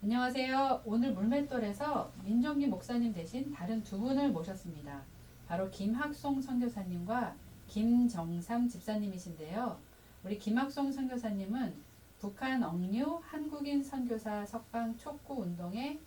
안녕하세요. 오늘 물맷돌에서 민종기 목사님 대신 다른 두 분을 모셨습니다. 바로 김학송 선교사님과 김정삼 집사님이신데요. 우리 김학송 선교사님은 북한 억류 한국인 선교사 석방 촉구 운동의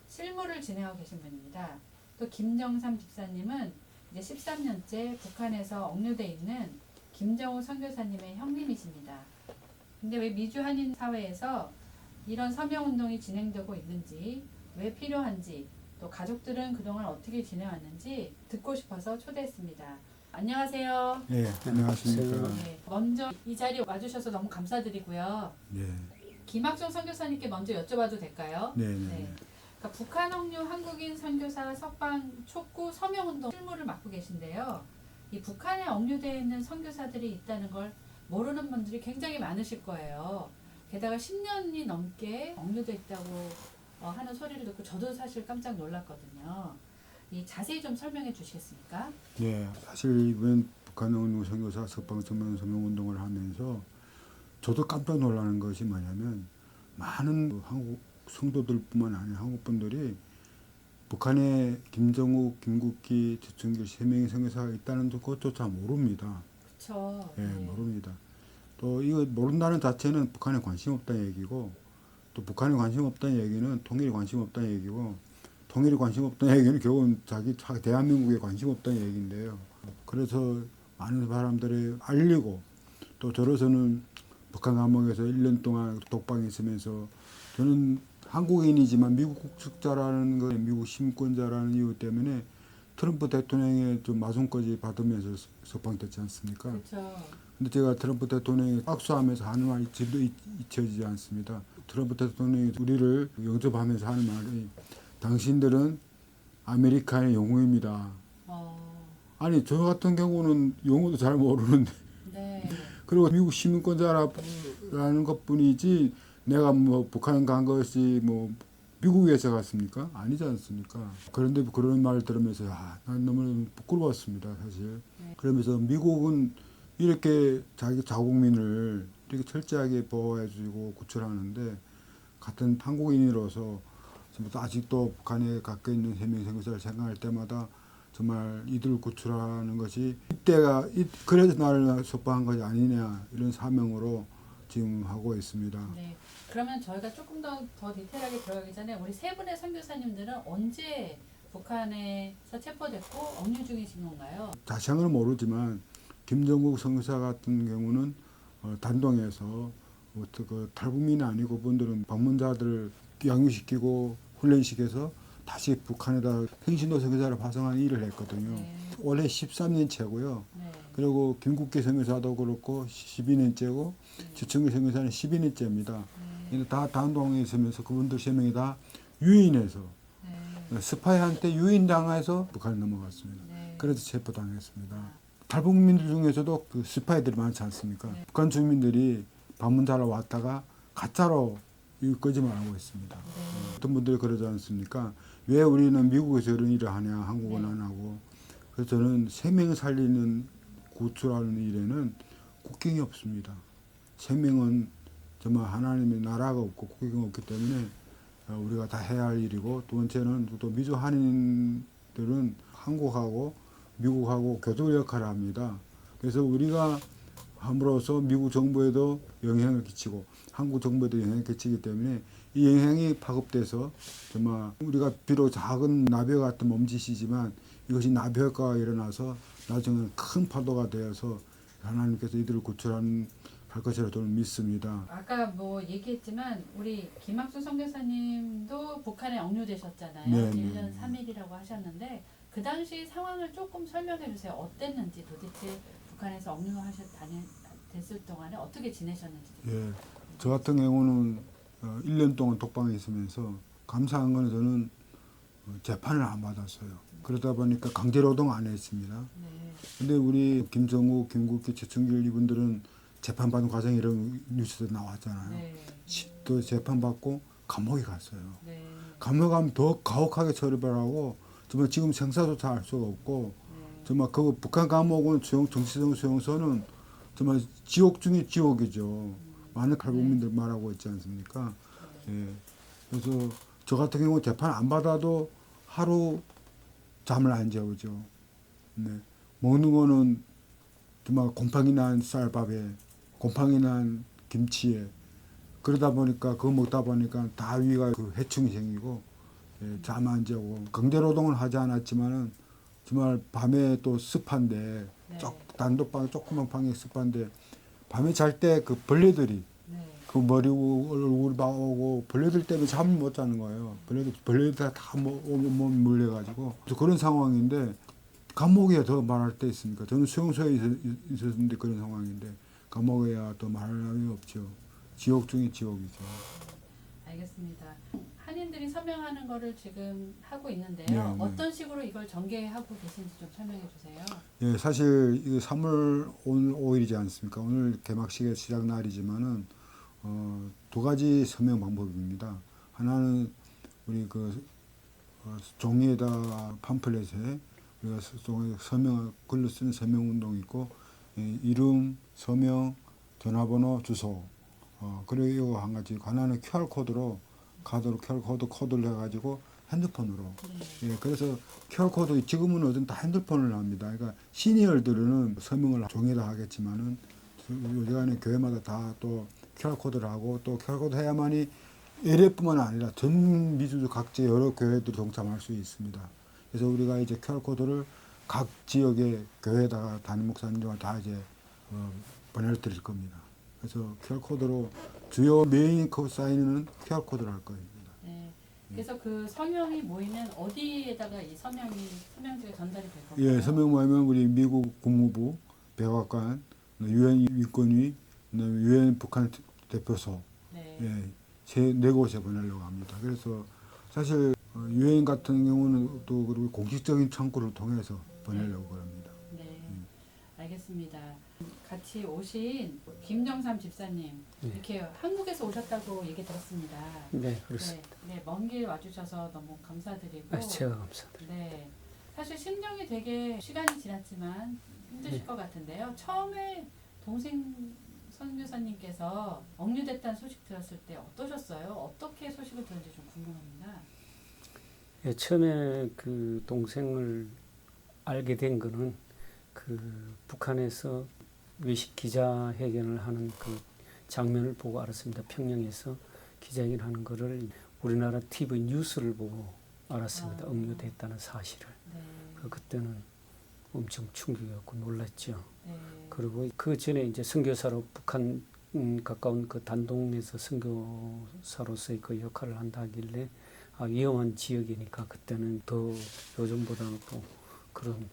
실무를 진행하고 계신 분입니다. 또 김정삼 집사님은 이제 13년째 북한에서 억류돼 있는 김정우 선교사님의 형님이십니다. 근데 왜 미주 한인 사회에서 이런 서명운동이 진행되고 있는지, 왜 필요한지, 또 가족들은 그동안 어떻게 지내왔는지 듣고 싶어서 초대했습니다. 안녕하세요. 네, 안녕하십니까. 네, 먼저 이 자리에 와주셔서 너무 감사드리고요. 네, 김학종 선교사님께 먼저 여쭤봐도 될까요? 네, 네. 그러니까 북한 억류 한국인 선교사 석방 촉구 서명운동 실무를 맡고 계신데요. 이 북한에 억류되어 있는 선교사들이 있다는 걸 모르는 분들이 굉장히 많으실 거예요. 게다가 10년이 넘게 억류돼 있다고 하는 소리를 듣고 저도 사실 깜짝 놀랐거든요. 이 자세히 좀 설명해 주시겠습니까? 네, 사실 이번 북한 억류 선교사 석방 서명 운동을 하면서 저도 깜짝 놀라는 것이 뭐냐면 많은 한국 성도들뿐만 아니라 한국 분들이 북한에 김정욱, 김국기, 최충길 세 명의 선교사가 있다는 것조차 모릅니다. 그렇죠. 네, 모릅니다. 또 이거 모른다는 자체는 북한에 관심 없다는 얘기고, 또 북한에 관심 없다는 얘기는 통일에 관심 없다는 얘기고, 통일에 관심 없다는 얘기는 결국은 자기 대한민국에 관심 없다는 얘기인데요. 그래서 많은 사람들이 알리고, 또 저로서는 북한 감옥에서 1년 동안 독방에 있으면서 저는 한국인이지만 미국 국적자라는 거, 미국 심권자라는 이유 때문에 트럼프 대통령의 좀 마송까지 받으면서 석방됐지 않습니까? 그렇죠. 근데 제가 트럼프 대통령이 악수하면서 하는 말이 지금도 잊혀지지 않습니다. 트럼프 대통령이 우리를 영접하면서 하는 말이 당신들은 아메리카의 영웅입니다. 아니 저 같은 경우는 영어도 잘 모르는데 네. 그리고 미국 시민권자라는 것뿐이지 내가 뭐 북한 간 것이 뭐 미국에서 갔습니까? 아니지 않습니까? 그런데 그런 말을 들으면서 난 너무 부끄러웠습니다, 사실. 그러면서 미국은 이렇게 자기 자국민을 이렇게 철저하게 보호해주고 구출하는데 같은 한국인으로서 아직도 북한에 갖고 있는 해명 선교사를 생각할 때마다 정말 이들을 구출하는 것이 이때가 그래서 나를 석방한 것이 아니냐 이런 사명으로 지금 하고 있습니다. 네. 그러면 저희가 조금 더 디테일하게 들어가기 전에 우리 세 분의 선교사님들은 언제 북한에서 체포됐고 억류 중이신 건가요? 자세한 모르지만 김정국 선교사 같은 경우는 단동에서 그 탈북민이 아니고 그분들은 방문자들을 양육시키고 훈련시켜서 다시 북한에다 행신도 선교사를 파송하는 일을 했거든요. 네. 올해 13년째고요. 네. 그리고 김국기 선교사도 그렇고 12년째고 최충길 선교사는 12년째입니다. 다 단동에 있으면서 그분들 3명이 다 유인해서 스파이한테 유인당해서 북한에 넘어갔습니다. 네. 그래서 체포당했습니다. 탈북민들 중에서도 그 스파이들이 많지 않습니까? 네. 북한 주민들이 방문자로 왔다가 가짜로 거짓말하고 있습니다. 어떤 분들이 그러지 않습니까? 왜 우리는 미국에서 이런 일을 하냐, 한국은 안 하고. 그래서 저는 3명 살리는 구출하는 일에는 국경이 없습니다. 3명은 정말 하나님의 나라가 없고 국경이 없기 때문에 우리가 다 해야 할 일이고, 두 번째는 또 미주 한인들은 한국하고 미국하고 교도 역할을 합니다. 그래서 우리가 함으로써 미국 정부에도 영향을 끼치고 한국 정부에도 영향을 끼치기 때문에 이 영향이 파급돼서 정말 우리가 비록 작은 나비 같은 몸짓이지만 이것이 나비 효과가 일어나서 나중에 큰 파도가 되어서 하나님께서 이들을 구출할 것이라 저는 믿습니다. 아까 뭐 얘기했지만 우리 김학수 선교사님도 북한에 억류되셨잖아요. 네, 1년 3일이라고 하셨는데 그 당시 상황을 조금 설명해 주세요. 어땠는지 도대체 북한에서 됐을 동안에 어떻게 지내셨는지. 예, 저 같은 경우는 1년 동안 독방에 있으면서 감사한 거는 저는 재판을 안 받았어요. 그러다 보니까 강제노동 안 했습니다. 네. 근데 우리 김정욱, 김국기, 최충길 이분들은 재판받는 과정에 이런 뉴스도 나왔잖아요. 네. 또 재판받고 감옥에 갔어요. 네. 감옥에 가면 더 가혹하게 처리를 하고 정말 지금 생사조차 알 수가 없고 정말 그 북한 감옥은 정치적 수용소는 정말 지옥 중에 지옥이죠. 많은 탈북민들 말하고 있지 않습니까? 예. 그래서 저 같은 경우 재판 안 받아도 하루 잠을 안 재우죠. 네. 먹는 거는 정말 곰팡이 난 쌀밥에, 곰팡이 난 김치에, 그러다 보니까 그거 먹다 보니까 다 위가 그 해충이 생기고, 예, 잠 안 자고 강제 노동을 하지 않았지만은 정말 밤에 또 습한데, 네. 단독방 조그만 방에 습한데 밤에 잘 때 그 벌레들이 네. 그 머리 얼굴 막 오고 벌레들 때문에 잠을 못 자는 거예요. 벌레들 다 몸 물려가지고 그런 상황인데 감옥에 더 말할 때 있습니까? 저는 수용소에 있었는데 그런 상황인데 감옥에야 더 말할 나위 없죠. 지옥 중에 지옥이죠. 알겠습니다. 한인들이 서명하는 거를 지금 하고 있는데요. 네, 네. 어떤 식으로 이걸 전개하고 계신지 좀 설명해 주세요. 예, 사실 이게 3월 오늘 5일이지 않습니까? 오늘 개막식의 시작 날이지만은 두 가지 서명 방법입니다. 하나는 우리 그 종이에다 팜플렛에 우리가 서명 글로 쓰는 서명 운동이 있고, 이름, 서명, 전화번호, 주소, 그리고 한 가지 하나는 QR 코드로 카드로 QR 코드를 해가지고 핸드폰으로. 예, 그래서 QR 코드 지금은 어떤 다 핸드폰을 합니다. 그러니까 시니어들은 서명을 종이에다 하겠지만은 요즘에는 교회마다 다 또 QR 코드를 하고 또 QR 코드 해야만이 LA뿐만 아니라 전 미주 각지 여러 교회들이 동참할 수 있습니다. 그래서 우리가 이제 QR 코드를 각 지역의 교회에다가 담임 목사님들 다 이제 보내드릴 겁니다. 그래서 QR 코드로 주요 메인 사인은 QR 코드로 할 겁니다. 네. 그래서 그 서명이 모이면 어디에다가 이 서명지가 전달이 될 건가요? 예, 서명 모이면 우리 미국 국무부, 백악관, 유엔 인권위, 유엔 북한 대표소, 네. 예, 네 곳에 보내려고 합니다. 그래서 사실 유엔 같은 경우는 또 그리고 공식적인 창구를 통해서 보내려고 합니다. 네. 알겠습니다. 같이 오신 김정삼 집사님 네. 이렇게 한국에서 오셨다고 얘기 들었습니다. 네, 그렇습니다. 네, 먼 길 와주셔서 너무 감사드리고. 제가 감사드립니다. 네. 사실 심정이 되게 시간이 지났지만 힘드실 네. 것 같은데요. 처음에 동생 선교사님께서 억류됐다는 소식 들었을 때 어떠셨어요? 어떻게 소식을 들었는지 좀 궁금합니다. 예, 처음에 그 동생을 알게 된 거는 그 북한에서 외식 기자회견을 하는 그 장면을 보고 알았습니다. 평양에서 기자회견 하는 거를 우리나라 TV 뉴스를 보고 알았습니다. 억류됐다는 사실을. 네. 그때는 엄청 충격이었고 놀랐죠. 네. 그리고 그 전에 이제 선교사로 북한 가까운 그 단동에서 선교사로서의 그 역할을 한다 하길래 위험한 지역이니까 그때는 더 요즘보다는 또 그런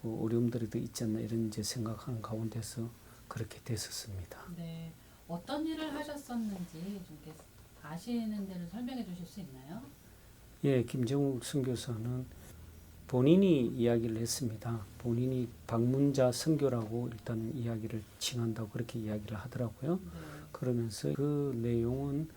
어려움들이 더 있지 않나 이런 이제 생각하는 가운데서 그렇게 됐었습니다. 네. 어떤 일을 하셨었는지 좀 이렇게 아시는 대로 설명해 주실 수 있나요? 예, 김정욱 선교사는 본인이 이야기를 했습니다. 본인이 방문자 선교라고 일단 이야기를 칭한다고 그렇게 이야기를 하더라고요. 네. 그러면서 그 내용은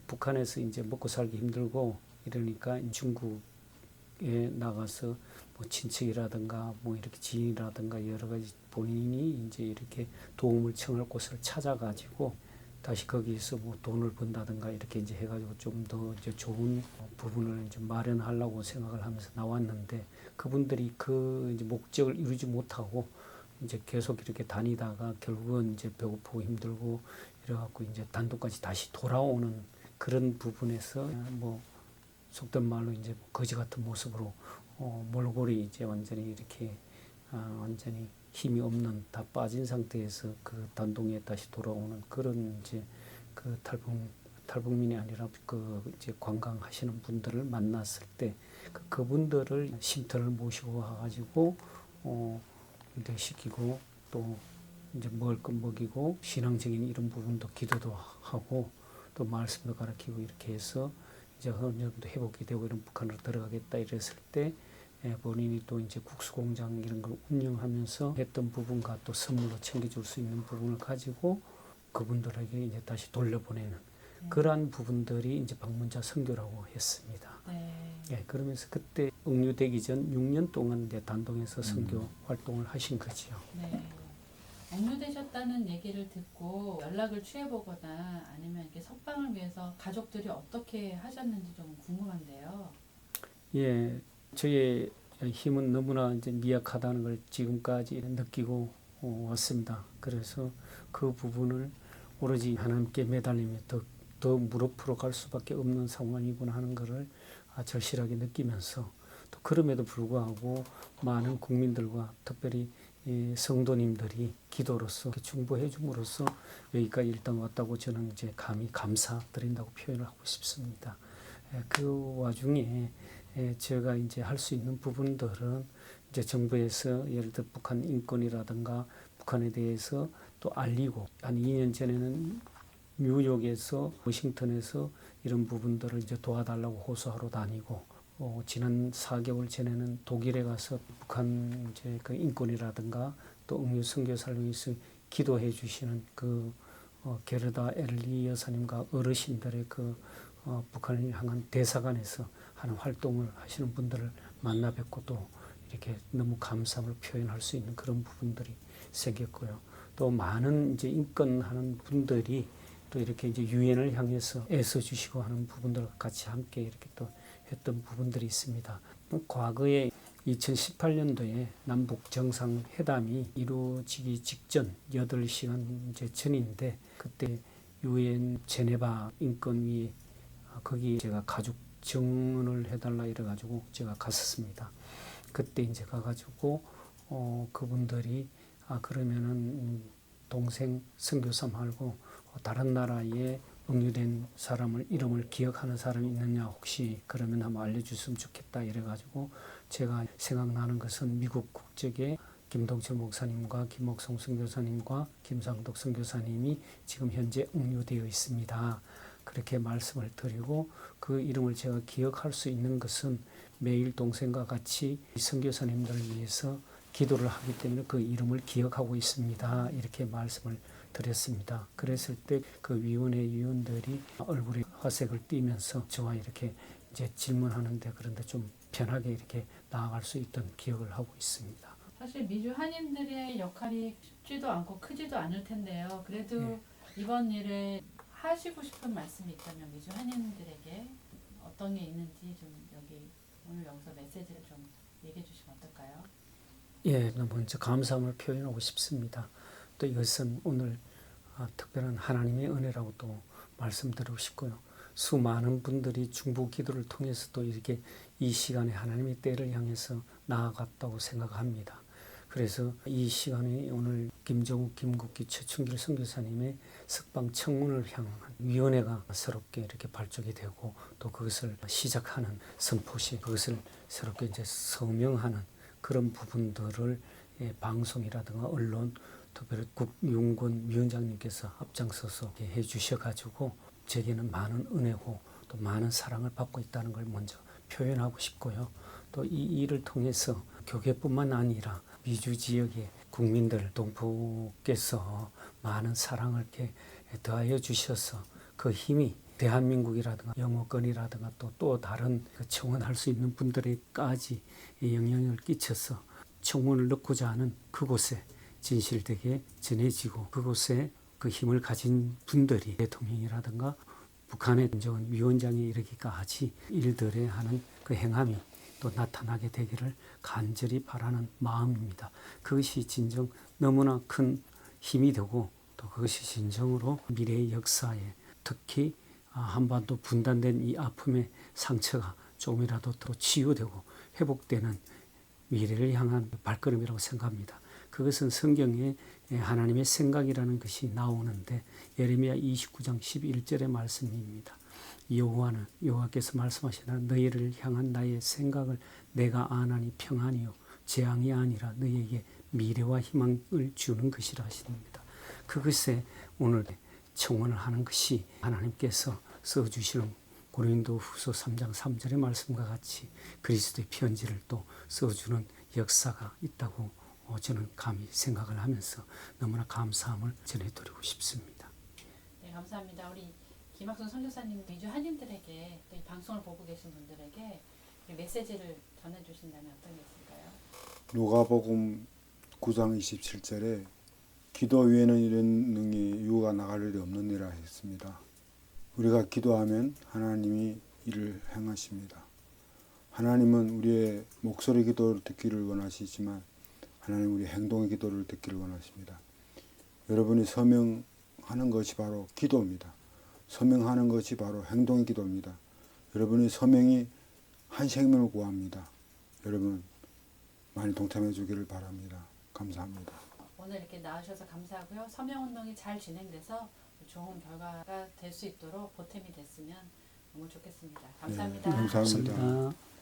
북한에서 이제 먹고 살기 힘들고 이러니까 중국에 나가서 뭐 친척이라든가 뭐 이렇게 지인이라든가 여러 가지 본인이 이제 이렇게 도움을 청할 곳을 찾아가지고 다시 거기서 뭐 돈을 번다든가 이렇게 이제 해가지고 좀 더 이제 좋은 부분을 이제 마련하려고 생각을 하면서 나왔는데 그분들이 그 이제 목적을 이루지 못하고 이제 계속 이렇게 다니다가 결국은 이제 배고프고 힘들고 이래갖고 이제 단독까지 다시 돌아오는 그런 부분에서 뭐 속된 말로 이제 거지 같은 모습으로 몰골이 이제 완전히 이렇게 완전히 힘이 없는 다 빠진 상태에서 그 단동에 다시 돌아오는 그런 이제 그 탈북민이 아니라 그 이제 관광하시는 분들을 만났을 때 그분들을 쉼터를 모시고 와가지고 이제 시키고 또 이제 먹을 것 먹이고 신앙적인 이런 부분도 기도도 하고 또 말씀도 가르치고 이렇게 해서 이제 어느 정도 회복이 되고 이런 북한으로 들어가겠다 이랬을 때 본인이 또 이제 국수공장 이런 걸 운영하면서 했던 부분과 또 선물로 챙겨줄 수 있는 부분을 가지고 그분들에게 이제 다시 돌려보내는 그러한 부분들이 이제 방문자 선교라고 했습니다. 네. 예, 그러면서 그때 억류되기 전 6년 동안 이제 단동에서 선교 활동을 하신 거지요. 네. 억류되셨다는 얘기를 듣고 연락을 취해보거나 아니면 이렇게 석방을 위해서 가족들이 어떻게 하셨는지 좀 궁금한데요. 예, 저의 힘은 너무나 이제 미약하다는 걸 지금까지 느끼고 왔습니다. 그래서 그 부분을 오로지 하나님께 매달리며 더 무릎으로 갈 수밖에 없는 상황이구나 하는 것을 절실하게 느끼면서 또 그럼에도 불구하고 많은 국민들과 특별히 성도님들이 기도로서 중보해 줌으로써 여기까지 일단 왔다고 저는 이제 감히 감사드린다고 표현을 하고 싶습니다. 그 와중에 제가 이제 할 수 있는 부분들은 이제 정부에서 예를 들어 북한 인권이라든가 북한에 대해서 또 알리고 한 2년 전에는 뉴욕에서 워싱턴에서 이런 부분들을 이제 도와달라고 호소하러 다니고 지난 4개월 전에는 독일에 가서 북한 이제 그 인권이라든가 또 억류 선교사를 위해서 기도해 주시는 그 게르다 엘리 여사님과 어르신들의 그 북한을 향한 대사관에서 하는 활동을 하시는 분들을 만나 뵙고 또 이렇게 너무 감사함을 표현할 수 있는 그런 부분들이 생겼고요. 또 많은 이제 인권하는 분들이 또 이렇게 이제 유엔을 향해서 애써 주시고 하는 부분들과 같이 함께 이렇게 또 했던 부분들이 있습니다. 과거에 2018년도에 남북 정상회담이 이루어지기 직전 8시간 이제 전인데 그때 유엔 제네바 인권위 거기 제가 가족 정원을 해달라 이래가지고 제가 갔었습니다. 그때 이제 가가지고 그분들이 그러면은 동생 선교사 말고 다른 나라에 억류된 사람을 이름을 기억하는 사람이 있느냐 혹시 그러면 한번 알려줬으면 좋겠다 이래가지고 제가 생각나는 것은 미국 국적의 김동철 목사님과 김옥성 선교사님과 김상덕 선교사님이 지금 현재 억류되어 있습니다. 그렇게 말씀을 드리고 그 이름을 제가 기억할 수 있는 것은 매일 동생과 같이 선교사님들을 위해서 기도를 하기 때문에 그 이름을 기억하고 있습니다. 이렇게 말씀을 드렸습니다. 그랬을 때 그 위원회 위원들이 얼굴에 화색을 띠면서 저와 이렇게 이제 질문하는데 그런데 좀 편하게 이렇게 나아갈 수 있던 기억을 하고 있습니다. 사실 미주 한인들의 역할이 쉽지도 않고 크지도 않을 텐데요. 그래도 이번 일에 하시고 싶은 말씀이 있다면 미주 한인들에게 어떤 게 있는지 좀 여기 오늘 여기서 메시지를 좀 얘기해 주시면 어떨까요? 예, 먼저 감사함을 표현하고 싶습니다. 또 이것은 오늘 특별한 하나님의 은혜라고 또 말씀드리고 싶고요. 수많은 분들이 중보 기도를 통해서 또 이렇게 이 시간에 하나님의 때를 향해서 나아갔다고 생각합니다. 그래서 이 시간에 오늘 김정욱, 김국기, 최춘길 선교사님의 석방 청문을 향한 위원회가 새롭게 이렇게 발족이 되고 또 그것을 시작하는 선포시 그것을 새롭게 이제 서명하는 그런 부분들을 방송이라든가 언론 특별히 국윤권 위원장님께서 앞장서서 해 주셔가지고 제게는 많은 은혜고 또 많은 사랑을 받고 있다는 걸 먼저 표현하고 싶고요. 또 이 일을 통해서 교회뿐만 아니라 미주 지역의 국민들 동포께서 많은 사랑을 이렇게 더하여 주셔서 그 힘이 대한민국이라든가 영어권이라든가 또 다른 청원할 수 있는 분들에까지 영향을 끼쳐서 청원을 넣고자 하는 그곳에 진실되게 전해지고 그곳에 그 힘을 가진 분들이 대통령이라든가 북한의 김정은 위원장에 이르기까지 일들에 하는 그 행함이 또 나타나게 되기를 간절히 바라는 마음입니다. 그것이 진정 너무나 큰 힘이 되고 또 그것이 진정으로 미래의 역사에 특히 한반도 분단된 이 아픔의 상처가 조금이라도 더 치유되고 회복되는 미래를 향한 발걸음이라고 생각합니다. 그것은 성경에 하나님의 생각이라는 것이 나오는데 예레미야 29장 11절의 말씀입니다. 여호와께서 말씀하시나 너희를 향한 나의 생각을 내가 아나니 평안이요 재앙이 아니라 너희에게 미래와 희망을 주는 것이라 하십니다. 그것에 오늘 청원을 하는 것이 하나님께서 써주시는 고린도후서 3장 3절의 말씀과 같이 그리스도의 편지를 또 써주는 역사가 있다고 저는 감히 생각을 하면서 너무나 감사함을 전해드리고 싶습니다. 네, 감사합니다. 우리 김학순 선교사님 미주 한인들에게 또 이 방송을 보고 계신 분들에게 메시지를 전해주신다면 어떤 게 있을까요? 누가복음 9장 27절에 기도 외에는 이런 능이 유가 나갈 일이 없는 일이라 했습니다. 우리가 기도하면 하나님이 일을 행하십니다. 하나님은 우리의 목소리 기도를 듣기를 원하시지만 하나님 우리 행동의 기도를 듣기를 원하십니다. 여러분이 서명하는 것이 바로 기도입니다. 서명하는 것이 바로 행동의 기도입니다. 여러분의 서명이 한 생명을 구합니다. 여러분 많이 동참해 주기를 바랍니다. 감사합니다. 오늘 이렇게 나와주셔서 감사하고요. 서명운동이 잘 진행돼서 좋은 결과가 될 수 있도록 보탬이 됐으면 너무 좋겠습니다. 감사합니다. 네, 감사합니다. 감사합니다.